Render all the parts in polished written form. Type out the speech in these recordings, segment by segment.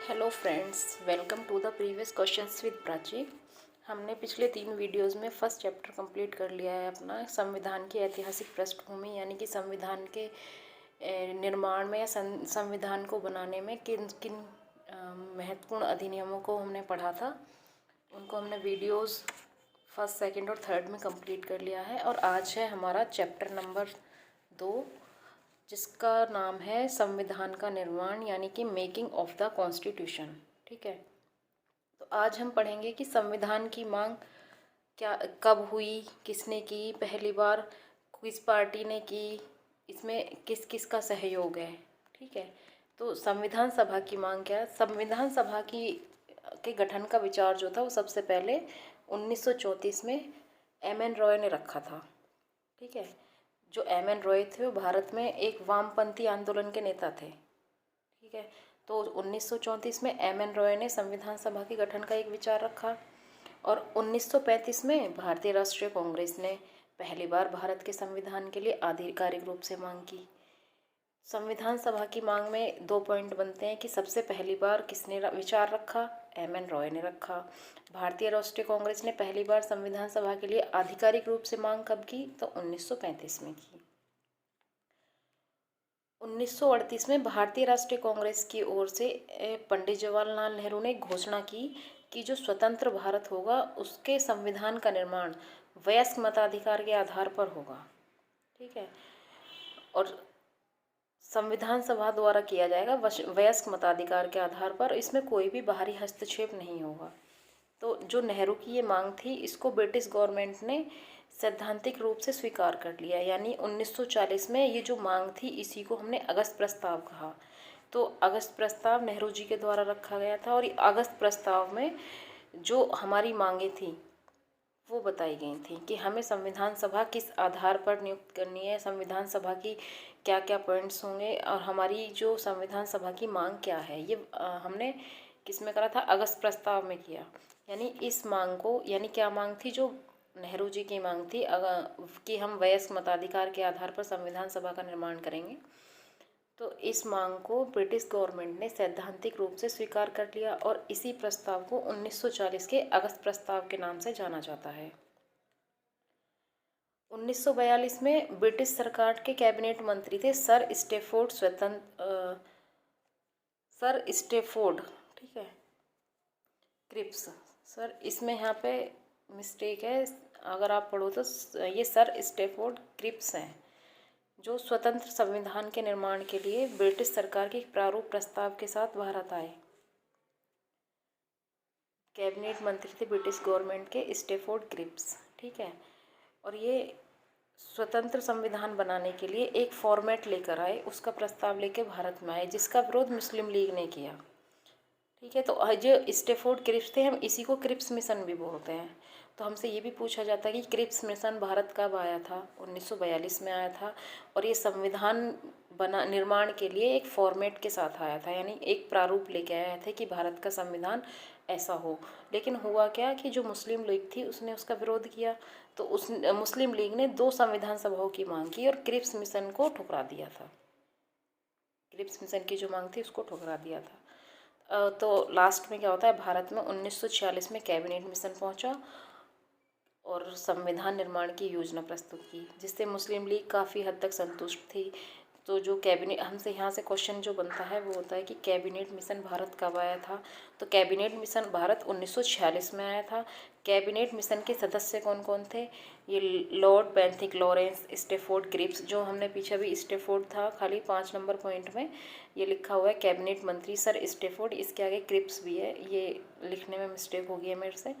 Hello friends, welcome to the previous questions with Prachi. हमने पिछले 3 videos में फर्स्ट चैप्टर कंप्लीट कर लिया है अपना संविधान की ऐतिहासिक पृष्ठभूमि, यानी कि संविधान के निर्माण में या संविधान को बनाने में किन किन महत्वपूर्ण अधिनियमों को हमने पढ़ा था। उनको हमने वीडियोस फर्स्ट, सेकंड और थर्ड में कंप्लीट कर लिया है। और आज है हमारा चैप्टर नंबर 2, जिसका नाम है संविधान का निर्माण, यानी कि मेकिंग ऑफ द कॉन्स्टिट्यूशन। ठीक है, तो आज हम पढ़ेंगे कि संविधान की मांग क्या कब हुई, किसने की पहली बार, किस पार्टी ने की, इसमें किस किस का सहयोग है। ठीक है, तो संविधान सभा की मांग क्या है। संविधान सभा के गठन का विचार जो था वो सबसे पहले 1934 में एम.एन. रॉय ने रखा था। ठीक है, जो एम.एन. रॉय थे वो भारत में एक वामपंथी आंदोलन के नेता थे। ठीक है, तो 1934 में एम.एन. रॉय ने संविधान सभा के गठन का एक विचार रखा और 1935 में भारतीय राष्ट्रीय कांग्रेस ने पहली बार भारत के संविधान के लिए आधिकारिक रूप से मांग की। संविधान सभा की मांग में 2 पॉइंट बनते हैं कि सबसे पहली बार किसने विचार रखा, एम.एन. रॉय ने रखा। भारतीय राष्ट्रीय कांग्रेस ने पहली बार संविधान सभा के लिए आधिकारिक रूप से मांग कब की, तो 1935 में की। 1938 में भारतीय राष्ट्रीय कांग्रेस की ओर से पंडित जवाहरलाल नेहरू ने घोषणा की कि जो स्वतंत्र भारत होगा उसके संविधान का निर्माण वयस्क मताधिकार के आधार पर होगा। ठीक है, और संविधान सभा द्वारा किया जाएगा वयस्क मताधिकार के आधार पर, इसमें कोई भी बाहरी हस्तक्षेप नहीं होगा। तो जो नेहरू की ये मांग थी, इसको ब्रिटिश गवर्नमेंट ने सैद्धांतिक रूप से स्वीकार कर लिया, यानी 1940 में ये जो मांग थी इसी को हमने अगस्त प्रस्ताव कहा। तो अगस्त प्रस्ताव नेहरू जी के द्वारा रखा गया था और अगस्त प्रस्ताव में जो हमारी मांगे थी वो बताई गई थी कि हमें संविधान सभा किस आधार पर नियुक्त करनी है, संविधान सभा की क्या क्या पॉइंट्स होंगे और हमारी जो संविधान सभा की मांग क्या है। ये हमने किस में करा था, अगस्त प्रस्ताव में किया। यानी इस मांग को, यानी क्या मांग थी, जो नेहरू जी की मांग थी कि हम वयस्क मताधिकार के आधार पर संविधान सभा का निर्माण करेंगे। तो इस मांग को ब्रिटिश गवर्नमेंट ने सैद्धांतिक रूप से स्वीकार कर लिया और इसी प्रस्ताव को 1940 के अगस्त प्रस्ताव के नाम से जाना जाता है। 1942 में ब्रिटिश सरकार के कैबिनेट मंत्री थे सर स्टेफोर्ड। ठीक है, क्रिप्स। सर, इसमें यहाँ पे मिस्टेक है, अगर आप पढ़ो तो ये सर स्टेफोर्ड क्रिप्स हैं, जो स्वतंत्र संविधान के निर्माण के लिए ब्रिटिश सरकार के प्रारूप प्रस्ताव के साथ भारत आए। कैबिनेट मंत्री थे ब्रिटिश गवर्नमेंट के स्टेफोर्ड क्रिप्स। ठीक है, और ये स्वतंत्र संविधान बनाने के लिए एक फॉर्मेट लेकर आए, उसका प्रस्ताव लेकर भारत में आए, जिसका विरोध मुस्लिम लीग ने किया। ठीक है, तो जो स्टेफोर्ड क्रिप्स थे, हम इसी को क्रिप्स मिशन भी बोलते हैं। तो हमसे ये भी पूछा जाता है कि क्रिप्स मिशन भारत कब आया था, 1942 में आया था और ये संविधान निर्माण के लिए एक फॉर्मेट के साथ आया था, यानी एक प्रारूप लेके आया थे कि भारत का संविधान ऐसा हो। लेकिन हुआ क्या कि जो मुस्लिम लीग थी उसने उसका विरोध किया, तो उस मुस्लिम लीग ने 2 संविधान सभाओं की मांग की और क्रिप्स मिशन को ठुकरा दिया था। क्रिप्स मिशन की जो मांग थी उसको ठुकरा दिया था। तो लास्ट में क्या होता है, भारत में 1946 में कैबिनेट मिशन पहुंचा और संविधान निर्माण की योजना प्रस्तुत की, जिससे मुस्लिम लीग काफ़ी हद तक संतुष्ट थी। तो जो कैबिनेट, हमसे यहाँ से क्वेश्चन जो बनता है वो होता है कि कैबिनेट मिशन भारत कब आया था। तो कैबिनेट मिशन भारत 1946 में आया था। कैबिनेट मिशन के सदस्य कौन कौन थे, ये Lord Bentinck Lawrence, Stafford Cripps, जो हमने पीछे भी स्टेफोर्ड था, खाली 5 नंबर पॉइंट में ये लिखा हुआ है कैबिनेट मंत्री सर स्टेफोर्ड, इसके आगे क्रिप्स भी है, ये लिखने में मिस्टेक हो गई है मेरे से।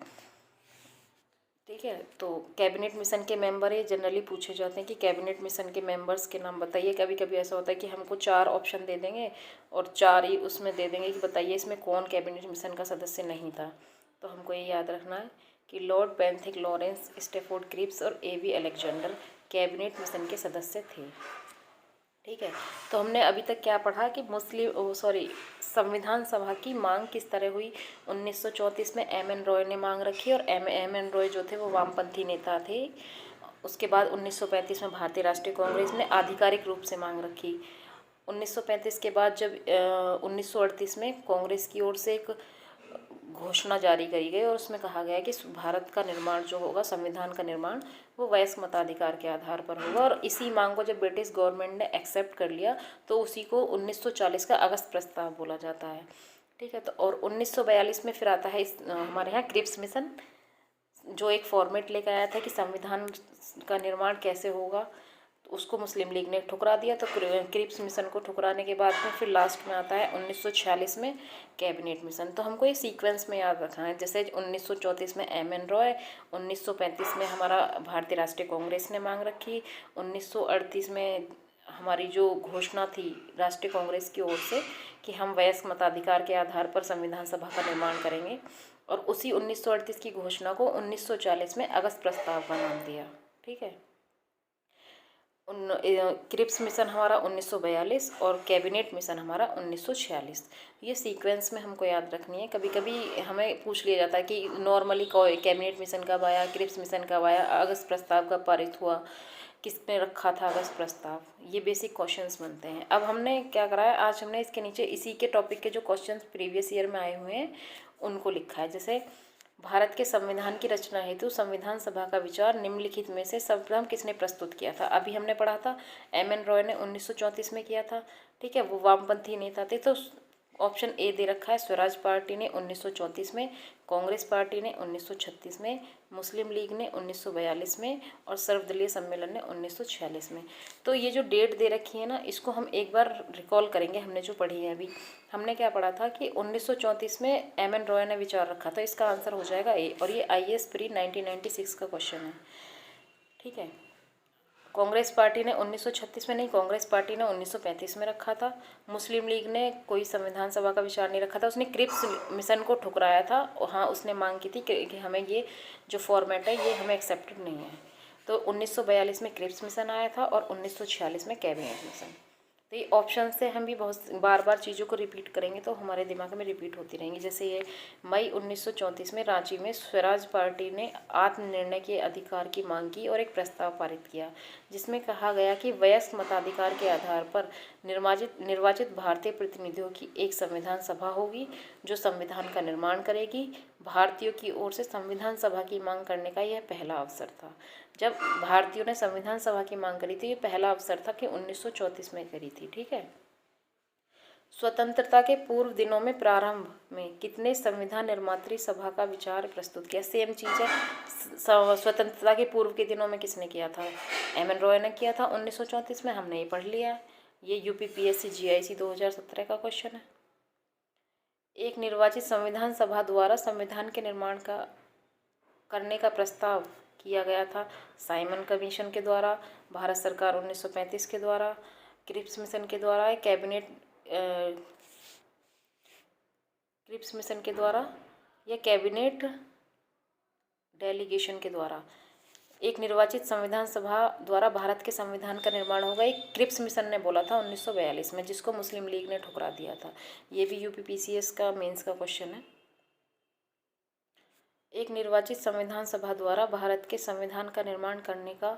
ठीक है, तो कैबिनेट मिशन के मेंबर ये जनरली पूछे जाते हैं कि कैबिनेट मिशन के मेंबर्स के नाम बताइए। कभी कभी ऐसा होता है कि हमको 4 ऑप्शन दे देंगे और 4 ही उसमें दे देंगे कि बताइए इसमें कौन कैबिनेट मिशन का सदस्य नहीं था। तो हमको ये याद रखना है कि Lord Bentinck Lawrence, Stafford Cripps और A.V. अलेक्जेंडर कैबिनेट मिशन के सदस्य थे। ठीक है, तो हमने अभी तक क्या पढ़ा कि संविधान सभा की मांग किस तरह हुई। 1934 में एम.एन. रॉय ने मांग रखी और एम.एन. रॉय जो थे वो वामपंथी नेता थे। उसके बाद 1935 में भारतीय राष्ट्रीय कांग्रेस ने आधिकारिक रूप से मांग रखी। 1935 के बाद जब 1938 में कांग्रेस की ओर से एक घोषणा जारी करी गई और उसमें कहा गया कि भारत का निर्माण जो होगा, संविधान का निर्माण, वो वयस्क मताधिकार के आधार पर होगा। और इसी मांग को जब ब्रिटिश गवर्नमेंट ने एक्सेप्ट कर लिया तो उसी को 1940 का अगस्त प्रस्ताव बोला जाता है। ठीक है, तो और 1942 में फिर आता है हमारे यहाँ क्रिप्स मिशन, जो एक फॉर्मेट लेकर आया था कि संविधान का निर्माण कैसे होगा। तो उसको मुस्लिम लीग ने ठुकरा दिया। तो क्रिप्स मिशन को ठुकराने के बाद में फिर लास्ट में आता है 1946 में कैबिनेट मिशन। तो हमको ये सीक्वेंस में याद रखना है। जैसे 1934 में एम.एन. रॉय, 1935 में हमारा भारतीय राष्ट्रीय कांग्रेस ने मांग रखी, 1938 में हमारी जो घोषणा थी राष्ट्रीय कांग्रेस की ओर से कि हम वयस्क मताधिकार के आधार पर संविधान सभा का निर्माण करेंगे, और उसी 1938 की घोषणा को 1940 में अगस्त प्रस्ताव का नाम दिया। ठीक है, क्रिप्स मिशन हमारा 1942 और कैबिनेट मिशन हमारा 1946। ये सीक्वेंस में हमको याद रखनी है। कभी कभी हमें पूछ लिया जाता है कि नॉर्मली कैबिनेट मिशन कब आया, क्रिप्स मिशन कब आया, अगस्त प्रस्ताव कब पारित हुआ, किसने रखा था अगस्त प्रस्ताव। ये बेसिक क्वेश्चंस बनते हैं। अब हमने क्या करा है, आज हमने इसके नीचे इसी के टॉपिक के जो क्वेश्चंस प्रीवियस ईयर में आए हुए हैं उनको लिखा है। जैसे भारत के संविधान की रचना हेतु संविधान सभा का विचार निम्नलिखित में से सर्वप्रथम किसने प्रस्तुत किया था। अभी हमने पढ़ा था एम.एन. रॉय ने 1934 में किया था। ठीक है, वो वामपंथी नेता थे। तो ऑप्शन ए दे रखा है, स्वराज पार्टी ने 1934 में, कांग्रेस पार्टी ने 1936 में, मुस्लिम लीग ने 1942 में और सर्वदलीय सम्मेलन ने 1946 में। तो ये जो डेट दे रखी है ना, इसको हम एक बार रिकॉल करेंगे। हमने जो पढ़ी है अभी, हमने क्या पढ़ा था कि 1934 में एम.एन. रॉय ने विचार रखा था। इसका आंसर हो जाएगा ए, और ये IAS प्री 1996 का क्वेश्चन है। ठीक है, कांग्रेस पार्टी ने 1936 में नहीं, कांग्रेस पार्टी ने 1935 में रखा था। मुस्लिम लीग ने कोई संविधान सभा का विचार नहीं रखा था, उसने क्रिप्स मिशन को ठुकराया था। हाँ, उसने मांग की थी कि हमें ये जो फॉर्मेट है ये हमें एक्सेप्टेड नहीं है। तो 1942 में क्रिप्स मिशन आया था और 1946 में कैबिनेट मिशन। तो ये ऑप्शन से हम भी बहुत बार बार चीज़ों को रिपीट करेंगे तो हमारे दिमाग में रिपीट होती रहेंगी। जैसे ये मई 1934 में रांची में स्वराज पार्टी ने आत्मनिर्णय के अधिकार की मांग की और एक प्रस्ताव पारित किया, जिसमें कहा गया कि वयस्क मताधिकार के आधार पर निर्वाचित भारतीय प्रतिनिधियों की एक संविधान सभा होगी जो संविधान का निर्माण करेगी। भारतीयों की ओर से संविधान सभा की मांग करने का यह पहला अवसर था। जब भारतीयों ने संविधान सभा की मांग करी थी, ये पहला अवसर था कि 1934 में करी थी। ठीक है, स्वतंत्रता के पूर्व दिनों में प्रारंभ में कितने संविधान निर्मात्री सभा का विचार प्रस्तुत किया। सेम चीज़ है, स्वतंत्रता के पूर्व के दिनों में किसने किया था, एम.एन. रॉय ने किया था 1934 में। हमने ये पढ़ लिया है। ये UPPSC GIC 2017 का क्वेश्चन है। एक निर्वाचित संविधान सभा द्वारा संविधान के निर्माण का करने का प्रस्ताव किया गया था साइमन कमीशन के द्वारा, भारत सरकार 1935 के द्वारा, क्रिप्स मिशन के द्वारा, क्रिप्स मिशन के द्वारा या कैबिनेट डेलीगेशन के द्वारा। एक निर्वाचित संविधान सभा द्वारा भारत के संविधान का निर्माण होगा, एक क्रिप्स मिशन ने बोला था 1942 में, जिसको मुस्लिम लीग ने ठुकरा दिया था। ये भी UPPCS का मेंस का क्वेश्चन है। एक निर्वाचित संविधान सभा द्वारा भारत के संविधान का निर्माण करने का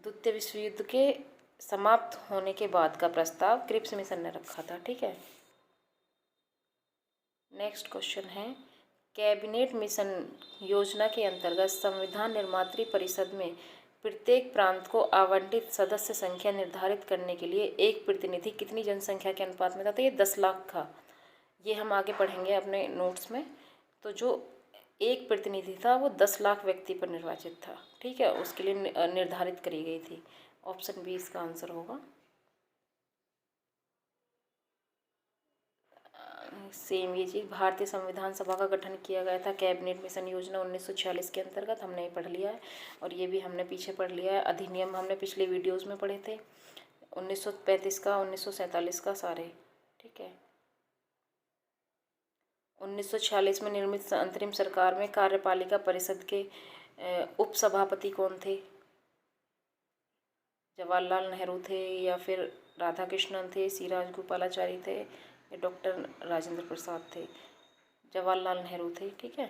द्वितीय विश्व युद्ध के समाप्त होने के बाद का प्रस्ताव क्रिप्स मिशन ने रखा था। ठीक है, नेक्स्ट क्वेश्चन है, कैबिनेट मिशन योजना के अंतर्गत संविधान निर्मात्री परिषद में प्रत्येक प्रांत को आवंटित सदस्य संख्या निर्धारित करने के लिए एक प्रतिनिधि कितनी जनसंख्या के अनुपात में था। तो ये 10 लाख था। ये हम आगे पढ़ेंगे अपने नोट्स में। तो जो एक प्रतिनिधि था वो 10 लाख व्यक्ति पर निर्वाचित था। ठीक है, उसके लिए निर्धारित करी गई थी। ऑप्शन बी इसका आंसर होगा। सेम ये चीज़, भारतीय संविधान सभा का गठन किया गया था कैबिनेट मिशन योजना 1946 के अंतर्गत। हमने ये पढ़ लिया है और ये भी हमने पीछे पढ़ लिया है। अधिनियम हमने पिछले वीडियोज़ में पढ़े थे, 1935 का, 1947 का सारे। ठीक है, 1946 में निर्मित अंतरिम सरकार में कार्यपालिका परिषद के उपसभापति कौन थे। जवाहरलाल नेहरू थे या फिर राधाकृष्णन थे, सी राजगोपालाचारी थे या डॉक्टर राजेंद्र प्रसाद थे। जवाहरलाल नेहरू थे। ठीक है,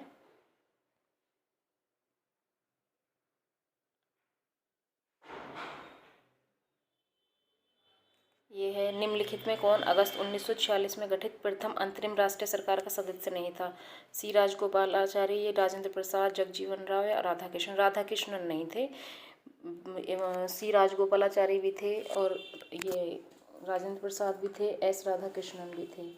ये है, निम्नलिखित में कौन अगस्त 1946 में गठित प्रथम अंतरिम राष्ट्रीय सरकार का सदस्य नहीं था? सी राजगोपालाचारी, ये राजेंद्र प्रसाद, जगजीवन राव या राधाकृष्णन? राधाकृष्णन नहीं थे, सी राजगोपालाचारी भी थे और ये राजेंद्र प्रसाद भी थे, एस राधाकृष्णन भी थे।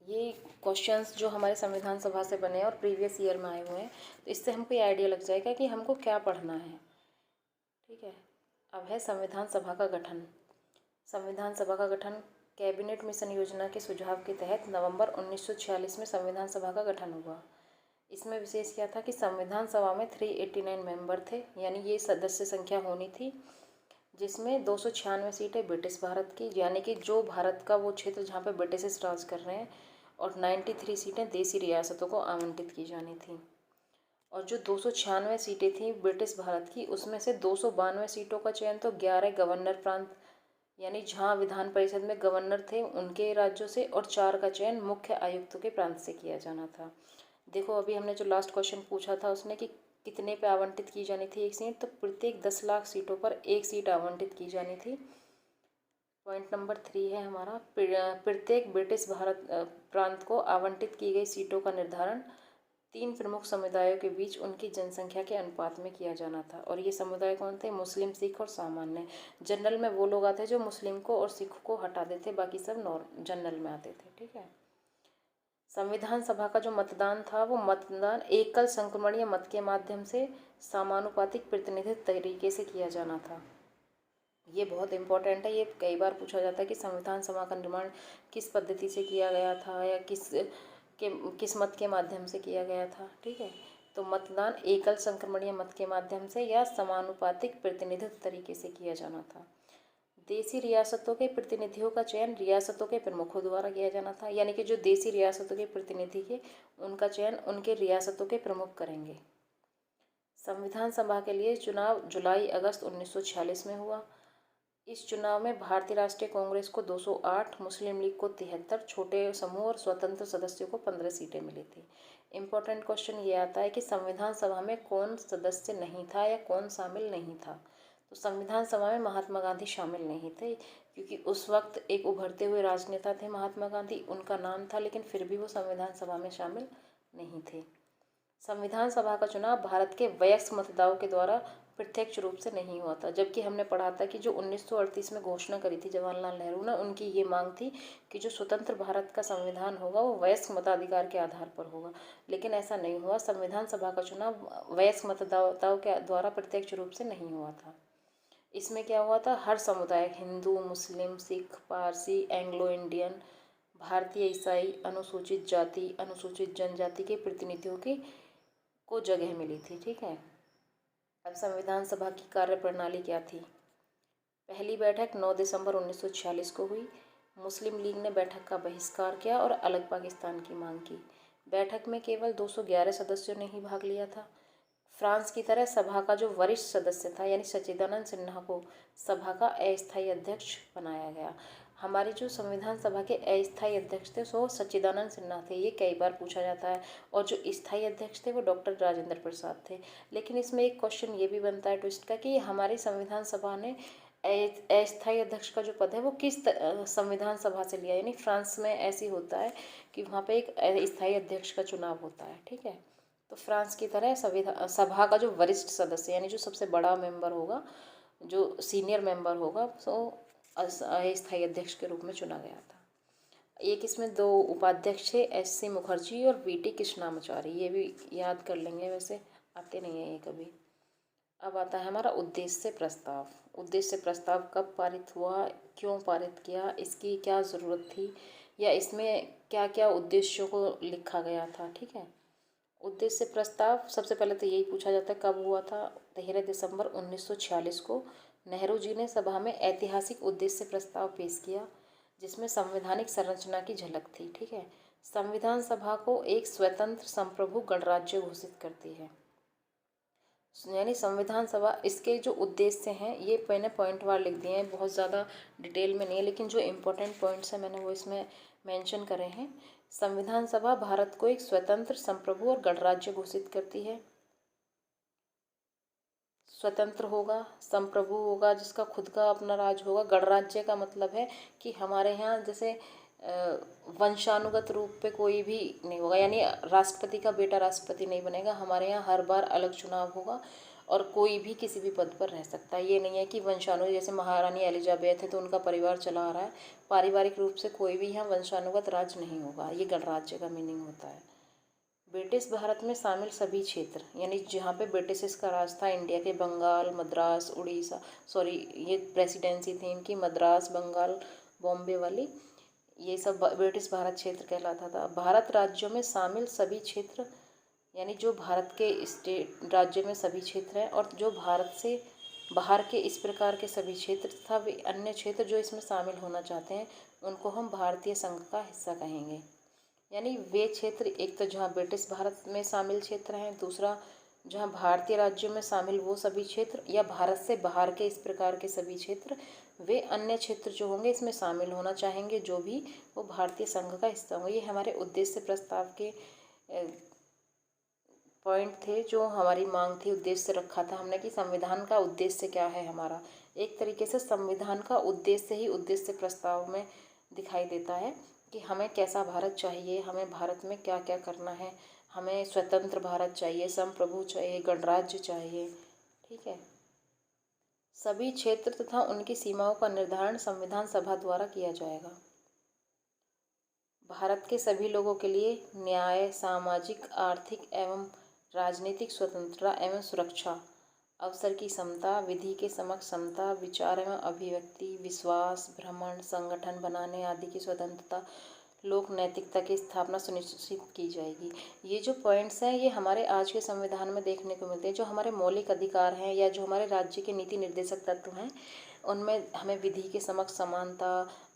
ये क्वेश्चंस जो हमारे संविधान सभा से बने हैं और प्रीवियस ईयर में आए हुए हैं, तो इससे हमको ये आइडिया लग जाएगा कि हमको क्या पढ़ना है। ठीक है, अब है संविधान सभा का गठन। संविधान सभा का गठन कैबिनेट मिशन योजना के सुझाव के तहत नवंबर 1946 में संविधान सभा का गठन हुआ। इसमें विशेष क्या था कि संविधान सभा में 389 मेंबर थे, यानी ये सदस्य संख्या होनी थी, जिसमें 296 सीटें ब्रिटिश भारत की, यानी कि जो भारत का वो क्षेत्र जहाँ पे ब्रिटिश राज कर रहे हैं, और 93 सीटें देसी रियासतों को आवंटित की जानी थी। और जो 296 सीटें थीं ब्रिटिश भारत की, उसमें से 292 सीटों का चयन तो 11 गवर्नर प्रांत, यानी जहाँ विधान परिषद में गवर्नर थे उनके राज्यों से, और 4 का चयन मुख्य आयुक्तों के प्रांत से किया जाना था। देखो अभी हमने जो लास्ट क्वेश्चन पूछा था उसने कि कितने पे आवंटित की जानी थी एक सीट, तो प्रत्येक 10 लाख सीटों पर एक सीट आवंटित की जानी थी। पॉइंट नंबर 3 है हमारा, प्रत्येक ब्रिटिश भारत प्रांत को आवंटित की गई सीटों का निर्धारण 3 प्रमुख समुदायों के बीच उनकी जनसंख्या के अनुपात में किया जाना था। और ये समुदाय कौन थे? मुस्लिम, सिख और सामान्य। जनरल में वो लोग आते जो मुस्लिम को और सिख को हटा देते, बाकी सब जनरल में आते थे। ठीक है, संविधान सभा का जो मतदान था वो मतदान एकल संक्रमणीय मत के माध्यम से समानुपातिक प्रतिनिधित्व तरीके से किया जाना था। ये बहुत इंपॉर्टेंट है, ये कई बार पूछा जाता है कि संविधान सभा का निर्माण किस पद्धति से किया गया था या किस मत के माध्यम से किया गया था। ठीक है, तो मतदान एकल संक्रमणीय मत के माध्यम से या समानुपातिक प्रतिनिधित्व तरीके से किया जाना था। देसी रियासतों के प्रतिनिधियों का चयन रियासतों के प्रमुखों द्वारा किया जाना था, यानी कि जो देसी रियासतों के प्रतिनिधि के उनका चयन उनके रियासतों के प्रमुख करेंगे। संविधान सभा के लिए चुनाव जुलाई अगस्त 1946 में हुआ। इस चुनाव में भारतीय राष्ट्रीय कांग्रेस को 208, मुस्लिम लीग को 73, छोटे समूह और स्वतंत्र सदस्यों को 15 सीटें मिली थी। इम्पोर्टेंट क्वेश्चन ये आता है कि संविधान सभा में कौन सदस्य नहीं था या कौन शामिल नहीं था। तो संविधान सभा में महात्मा गांधी शामिल नहीं थे, क्योंकि उस वक्त एक उभरते हुए राजनेता थे महात्मा गांधी, उनका नाम था, लेकिन फिर भी वो संविधान सभा में शामिल नहीं थे। संविधान सभा का चुनाव भारत के वयस्क मतदाताओं के द्वारा प्रत्यक्ष रूप से नहीं हुआ था, जबकि हमने पढ़ा था कि जो 1938 में घोषणा करी थी जवाहरलाल नेहरू ने, उनकी ये मांग थी कि जो स्वतंत्र भारत का संविधान होगा वो वयस्क मताधिकार के आधार पर होगा, लेकिन ऐसा नहीं हुआ। संविधान सभा का चुनाव वयस्क मतदाताओं के द्वारा प्रत्यक्ष रूप से नहीं हुआ था। इसमें क्या हुआ था, हर समुदाय, हिंदू, मुस्लिम, सिख, पारसी, एंग्लो इंडियन, भारतीय, ईसाई, अनुसूचित जाति, अनुसूचित जनजाति के प्रतिनिधियों की को जगह मिली थी। ठीक है, अब संविधान सभा की कार्यप्रणाली क्या थी। पहली बैठक 9 दिसंबर 1946 को हुई। मुस्लिम लीग ने बैठक का बहिष्कार किया और अलग पाकिस्तान की मांग की। बैठक में केवल 211 सदस्यों ने ही भाग लिया था। फ्रांस की तरह सभा का जो वरिष्ठ सदस्य था यानी सच्चिदानंद सिन्हा को सभा का अस्थायी अध्यक्ष बनाया गया। हमारी जो संविधान सभा के अस्थायी अध्यक्ष थे सो सच्चिदानंद सिन्हा थे, ये कई बार पूछा जाता है, और जो स्थायी अध्यक्ष थे वो डॉक्टर राजेंद्र प्रसाद थे। लेकिन इसमें एक क्वेश्चन ये भी बनता है ट्विस्ट का कि हमारी संविधान सभा ने अस्थायी अध्यक्ष का जो पद है वो किस संविधान सभा से लिया, यानी फ्रांस में ऐसी होता है कि वहाँ पे एक स्थायी अध्यक्ष का चुनाव होता है। ठीक है, तो फ्रांस की तरह सभा का जो वरिष्ठ सदस्य यानी जो सबसे बड़ा मेंबर होगा, जो सीनियर मेंबर होगा, सो अस्थायी अध्यक्ष के रूप में चुना गया था। एक इसमें 2 उपाध्यक्ष थे, SC मुखर्जी और VT कृष्णामाचारी, ये भी याद कर लेंगे, वैसे आते नहीं है ये कभी। अब आता है हमारा उद्देश्य प्रस्ताव। उद्देश्य प्रस्ताव कब पारित हुआ, क्यों पारित किया, इसकी क्या ज़रूरत थी, या इसमें क्या क्या उद्देश्यों को लिखा गया था। ठीक है, उद्देश्य प्रस्ताव सबसे पहले तो यही पूछा जाता है कब हुआ था। 13 दिसंबर 1946 को नेहरू जी ने सभा में ऐतिहासिक उद्देश्य प्रस्ताव पेश किया, जिसमें संवैधानिक संरचना की झलक थी। ठीक है, संविधान सभा को एक स्वतंत्र संप्रभु गणराज्य घोषित करती है, यानी संविधान सभा, इसके जो उद्देश्य हैं ये मैंने पॉइंट वार लिख दिए हैं, बहुत ज़्यादा डिटेल में नहीं है, लेकिन जो इम्पोर्टेंट पॉइंट्स हैं मैंने वो इसमें मेंशन करे हैं। संविधान सभा भारत को एक स्वतंत्र संप्रभु और गणराज्य घोषित करती है। स्वतंत्र होगा, संप्रभु होगा, जिसका खुद का अपना राज होगा। गणराज्य का मतलब है कि हमारे यहाँ जैसे वंशानुगत रूप पे कोई भी नहीं होगा, यानी राष्ट्रपति का बेटा राष्ट्रपति नहीं बनेगा। हमारे यहाँ हर बार अलग चुनाव होगा और कोई भी किसी भी पद पर रह सकता है। ये नहीं है कि वंशानुगत, जैसे महारानी एलिजाबेथ है तो उनका परिवार चला आ रहा है, पारिवारिक रूप से कोई भी यहाँ वंशानुगत राज नहीं होगा। ये गणराज्य का मीनिंग होता है। ब्रिटिश भारत में शामिल सभी क्षेत्र, यानी जहाँ पे ब्रिटिश का राज था, इंडिया के बंगाल, मद्रास, उड़ीसा, सॉरी ये प्रेसिडेंसी थी इनकी, मद्रास, बंगाल, बॉम्बे वाली, ये सब ब्रिटिश भारत क्षेत्र कहलाता था। भारत राज्यों में शामिल सभी क्षेत्र, यानी जो भारत के स्टेट राज्य में सभी क्षेत्र हैं, और जो भारत से बाहर के इस प्रकार के सभी क्षेत्र तथा वे अन्य क्षेत्र जो इसमें शामिल होना चाहते हैं, उनको हम भारतीय संघ का हिस्सा कहेंगे। यानी वे क्षेत्र, एक तो जहाँ ब्रिटिश भारत में शामिल क्षेत्र हैं, दूसरा जहाँ भारतीय राज्यों में शामिल वो सभी क्षेत्र, या भारत से बाहर के इस प्रकार के सभी क्षेत्र, वे अन्य क्षेत्र जो होंगे इसमें शामिल होना चाहेंगे, जो भी वो भारतीय संघ का हिस्सा होंगे। ये हमारे उद्देश्य प्रस्ताव के पॉइंट थे, जो हमारी मांग थी, उद्देश्य रखा था हमने कि संविधान का उद्देश्य क्या है हमारा। एक तरीके से संविधान का उद्देश्य ही उद्देश्य प्रस्ताव में दिखाई देता है कि हमें कैसा भारत चाहिए, हमें भारत में क्या क्या करना है, हमें स्वतंत्र भारत चाहिए, संप्रभु चाहिए, गणराज्य चाहिए। ठीक है। सभी क्षेत्र तथा उनकी सीमाओं का निर्धारण संविधान सभा द्वारा किया जाएगा। भारत के सभी लोगों के लिए न्याय, सामाजिक, आर्थिक एवं राजनीतिक स्वतंत्रता एवं सुरक्षा, अवसर की समता, विधि के समक्ष समता, विचार एवं अभिव्यक्ति, विश्वास, भ्रमण, संगठन बनाने आदि की स्वतंत्रता, लोक नैतिकता की स्थापना सुनिश्चित की जाएगी। ये जो पॉइंट्स हैं ये हमारे आज के संविधान में देखने को मिलते हैं। जो हमारे मौलिक अधिकार हैं या जो हमारे राज्य के नीति निर्देशक तत्व हैं, उनमें हमें विधि के समक्ष समानता,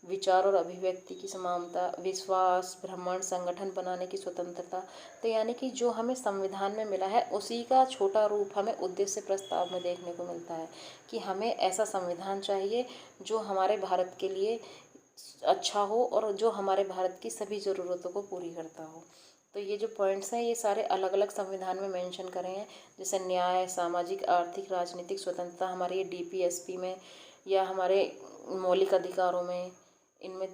विचार और अभिव्यक्ति की समानता, विश्वास, भ्रमण, संगठन बनाने की स्वतंत्रता, तो यानी कि जो हमें संविधान में मिला है उसी का छोटा रूप हमें उद्देश्य प्रस्ताव में देखने को मिलता है कि हमें ऐसा संविधान चाहिए जो हमारे भारत के लिए अच्छा हो और जो हमारे भारत की सभी ज़रूरतों को पूरी करता हो। तो ये जो पॉइंट्स हैं ये सारे अलग अलग संविधान में मेंशन करे हैं, जैसे न्याय, सामाजिक, आर्थिक, राजनीतिक स्वतंत्रता हमारे ये DPSP में या हमारे मौलिक अधिकारों में, इनमें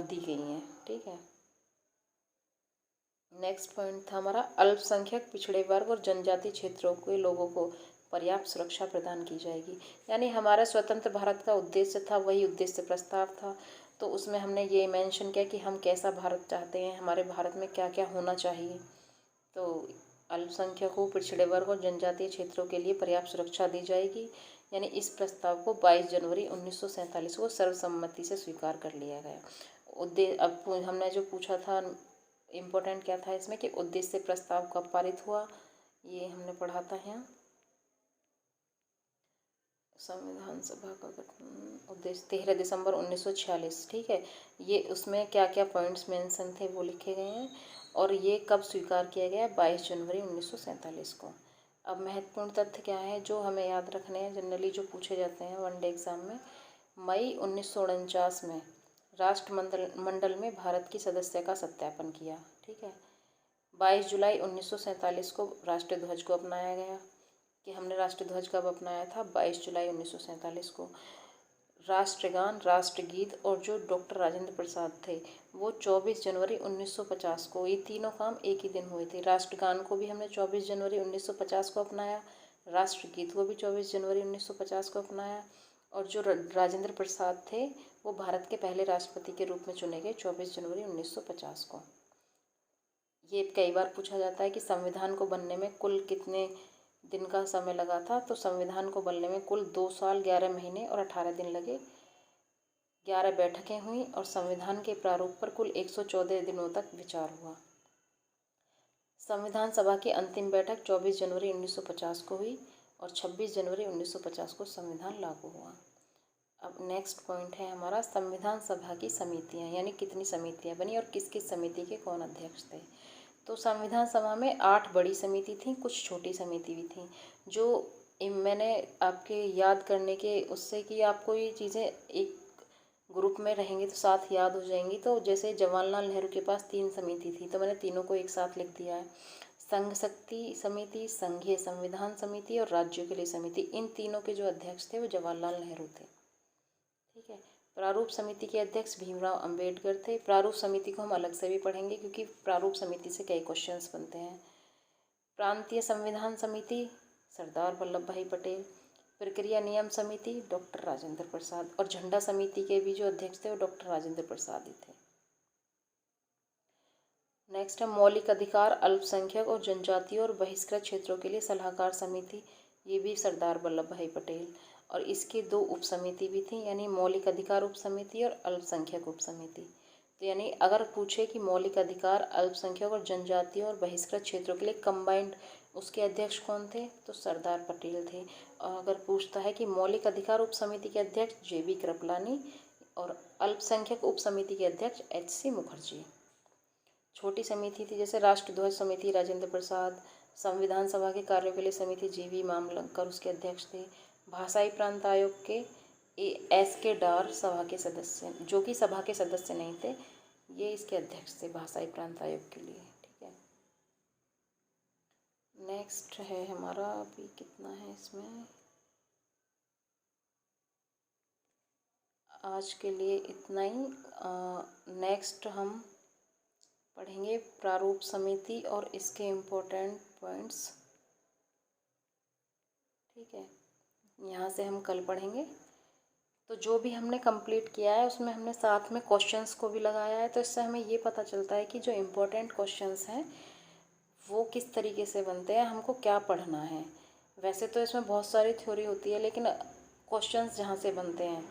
दी गई हैं। ठीक है। नेक्स्ट पॉइंट था हमारा, अल्पसंख्यक, पिछड़े वर्ग और जनजाति क्षेत्रों के लोगों को पर्याप्त सुरक्षा प्रदान की जाएगी। यानी हमारा स्वतंत्र भारत का उद्देश्य था, वही उद्देश्य प्रस्ताव था। तो उसमें हमने ये मेंशन किया कि हम कैसा भारत चाहते हैं, हमारे भारत में क्या क्या होना चाहिए। तो अल्पसंख्यकों, पिछड़े वर्ग और जनजातीय क्षेत्रों के लिए पर्याप्त सुरक्षा दी जाएगी। यानी इस प्रस्ताव को 22 जनवरी 1947 को सर्वसम्मति से स्वीकार कर लिया गया। अब हमने जो पूछा था इम्पोर्टेंट क्या था इसमें कि उद्देश्य प्रस्ताव कब पारित हुआ, ये हमने पढ़ा था यहाँ। संविधान सभा का गठन उद्देश्य 13 दिसंबर 1946। ठीक है। ये उसमें क्या क्या पॉइंट्स मेंशन थे वो लिखे गए हैं, और ये कब स्वीकार किया गया, 22 जनवरी 1947 को। अब महत्वपूर्ण तथ्य क्या है जो हमें याद रखने हैं, जनरली जो पूछे जाते हैं वनडे एग्जाम में। मई 1949 में राष्ट्रमंडल में भारत की सदस्यता का सत्यापन किया। ठीक है। 22 जुलाई 1947 को राष्ट्रीय ध्वज को अपनाया गया। कि हमने राष्ट्रीय ध्वज कब अपनाया था, 22 जुलाई 1947 को। राष्ट्रगान, राष्ट्रगीत और जो डॉक्टर राजेंद्र प्रसाद थे वो 24 जनवरी 1950 को, ये तीनों काम एक ही दिन हुए थे। राष्ट्रगान को भी हमने 24 जनवरी 1950 को अपनाया, राष्ट्रगीत को भी 24 जनवरी 1950 को अपनाया, और जो राजेंद्र प्रसाद थे वो भारत के पहले राष्ट्रपति के रूप में चुने गए 24 जनवरी 1950 को। ये कई बार पूछा जाता है कि संविधान को बनने में कुल कितने दिन का समय लगा था, तो संविधान को बनने में कुल 2 साल 11 महीने और 18 दिन लगे। 11 बैठकें हुई और संविधान के प्रारूप पर कुल 114 दिनों तक विचार हुआ। संविधान सभा की अंतिम बैठक 24 जनवरी 1950 को हुई और 26 जनवरी 1950 को संविधान लागू हुआ। अब नेक्स्ट पॉइंट है हमारा, संविधान सभा की समितियां, यानी कितनी समितियां बनी और किस किस समिति के कौन अध्यक्ष थे। तो संविधान सभा में 8 बड़ी समिति थी, कुछ छोटी समिति भी थी। जो मैंने आपके याद करने के उससे कि आपको ये चीज़ें एक ग्रुप में रहेंगी तो साथ याद हो जाएंगी। तो जैसे जवाहरलाल नेहरू के पास 3 समिति थी, तो मैंने तीनों को एक साथ लिख दिया है। संघ शक्ति समिति, संघीय संविधान समिति और राज्यों के लिए समिति, इन तीनों के जो अध्यक्ष थे वो जवाहरलाल नेहरू थे। ठीक है। प्रारूप समिति के अध्यक्ष भीमराव अंबेडकर थे। प्रारूप समिति को हम अलग से भी पढ़ेंगे क्योंकि प्रारूप समिति से कई क्वेश्चंस बनते हैं। प्रांतीय संविधान समिति सरदार वल्लभ भाई पटेल। प्रक्रिया नियम समिति डॉक्टर राजेंद्र प्रसाद। और झंडा समिति के भी जो अध्यक्ष थे वो डॉक्टर राजेंद्र प्रसाद ही थे। नेक्स्ट है मौलिक अधिकार, अल्पसंख्यक और जनजातीय और बहिष्कृत क्षेत्रों के लिए सलाहकार समिति, ये भी सरदार वल्लभ भाई पटेल। और इसकी 2 उप समिति भी थी, यानी मौलिक अधिकार उप समिति और अल्पसंख्यक उप समिति। तो यानी अगर पूछे कि मौलिक अधिकार, अल्पसंख्यक और जनजातीय और बहिष्कृत क्षेत्रों के लिए कंबाइंड, उसके अध्यक्ष कौन थे, तो सरदार पटेल थे। और अगर पूछता है कि मौलिक अधिकार उप समिति के अध्यक्ष JB कृपलानी और अल्पसंख्यक उप समिति के अध्यक्ष HC मुखर्जी। छोटी समिति थी जैसे राष्ट्रध्वज समिति राजेंद्र प्रसाद, संविधान सभा के कार्यों के लिए समिति JV मामलंकर उसके अध्यक्ष थे। भाषाई प्रांत आयोग के SK डार सभा के सदस्य, जो कि सभा के सदस्य नहीं थे, ये इसके अध्यक्ष थे भाषाई प्रांत आयोग के लिए। ठीक है। नेक्स्ट है हमारा, अभी कितना है इसमें, आज के लिए इतना ही। नेक्स्ट हम पढ़ेंगे प्रारूप समिति और इसके इम्पोर्टेंट पॉइंट्स। ठीक है, यहाँ से हम कल पढ़ेंगे। तो जो भी हमने कंप्लीट किया है उसमें हमने साथ में क्वेश्चंस को भी लगाया है, तो इससे हमें ये पता चलता है कि जो इम्पोर्टेंट क्वेश्चंस हैं वो किस तरीके से बनते हैं, हमको क्या पढ़ना है। वैसे तो इसमें बहुत सारी थ्योरी होती है, लेकिन क्वेश्चंस जहाँ से बनते हैं,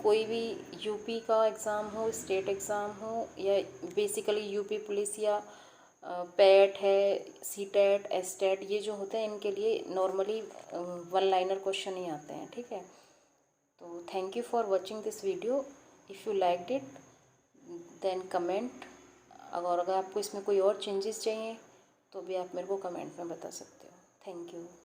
कोई भी यूपी का एग्ज़ाम हो, स्टेट एग्ज़ाम हो, या बेसिकली यूपी पुलिस या पैट है, CTET, STET, ये जो होते हैं इनके लिए नॉर्मली 1 लाइनर क्वेश्चन ही आते हैं। ठीक है। तो thank you for watching this video. If you liked it then comment. अगर आपको इसमें कोई और चेंजेस चाहिए तो भी आप मेरे को कमेंट में बता सकते हो। Thank you.